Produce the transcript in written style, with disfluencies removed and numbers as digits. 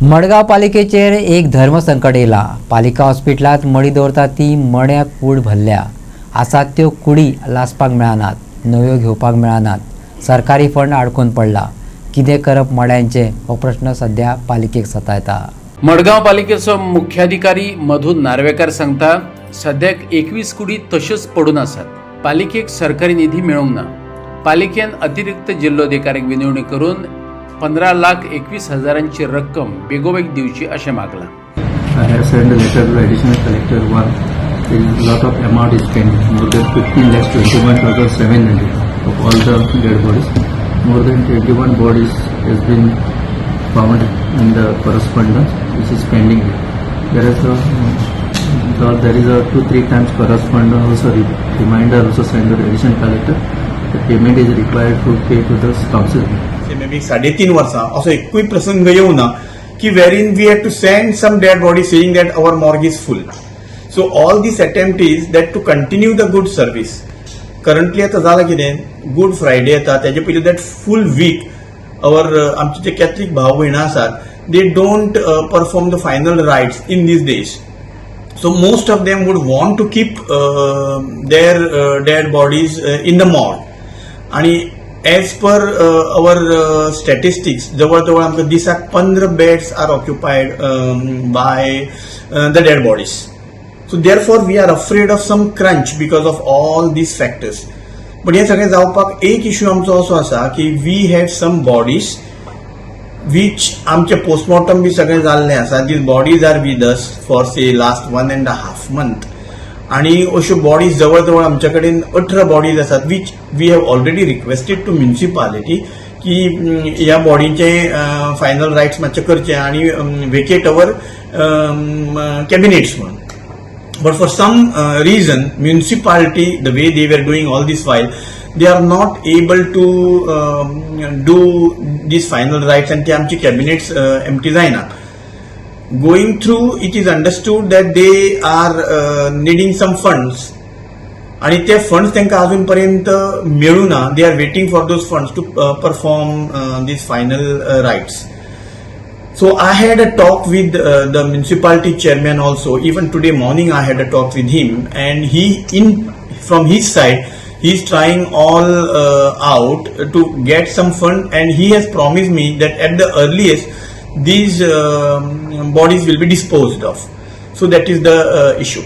मडगांव पालिकेचेर एक धर्मसंकट येयला। पालिका हॉस्पिटलांत मडी दवरता ती मड्या कूड भरल्या आसात त्यो कुडी लासपाक मेळनात, नव्यो घेवपाक मेळनात। सरकारी फंड आडकून पडला। कितें करप मड्यांचे हो प्रश्न सध्या पालिकेक सतायता। मडगांव पालिकेचो मुख्याधिकारी मधु नार्वेकार सांगता, सद्याक 21 कुडी तश्योच पडून आसात। पालिकेक सरकारी निधी मेळूंक ना। पालिकेन अतिरिक्त जिल्लोधिकाऱ्याक विनवणी करून 15,21,000ची रक्कम बेगोबेग दिवची अशें मागलां। I have sent a letter to the additional collector. One, there is a lot of amount is pending. More than 15,21,700 of all the dead bodies. More than 21 bodies has been found in the correspondence, which is pending. There is a 2-3 times correspondence also reminder also sent to the additional collector. The payment is required to pay to the council. May be 3.5 वर्सां असो एकूय प्रसंग येवं ना की wherein we had to send some dead body saying that our morgue is full. So all this attempt is that to continue the good service. Currently आता झाला कितें, गुड फ्रायडे येता त्याचे पयलीं that full week our आमचे जे Catholic भाव भयणां आसात they don't perform the final rites in these days. So most of them would want to keep their dead bodies in the morgue. आणि as per our statistics, जवळ आमकां दिसाक 15 beds are occupied by the dead bodies. So therefore we are afraid of some crunch because of all these factors. But हे सगळें जावपाक एक issue आमचो असो आसा की we have some bodies which आमचे पोस्टमॉर्टम बी सगळें जाल्लें आसा. These bodies are with us for say last 1.5 months. आणि अश्यो बॉडीज जवळ आमचे कडेन 18 बॉडीज आसात which we have already requested to municipality की ह्या बॉडीचे फायनल रायट्स मातशे करचे आणि वेकेट अवर कॅबिनेट्स म्हणून. But for some reason municipality the way they were doing all these file they are not able to do these final rights and ते आमची cabinets empty जायना. Going through, it is understood that they are needing some funds. आणि ते funds त्यांना अजूनपर्यंत मिळूना. They are waiting for those funds to perform these final rites. So I had a talk with the municipality chairman also. Even today morning I had a talk with him, and from his side he is trying all out to get some fund, and he has promised me that at the earliest these bodies will be disposed of. So that is the issue.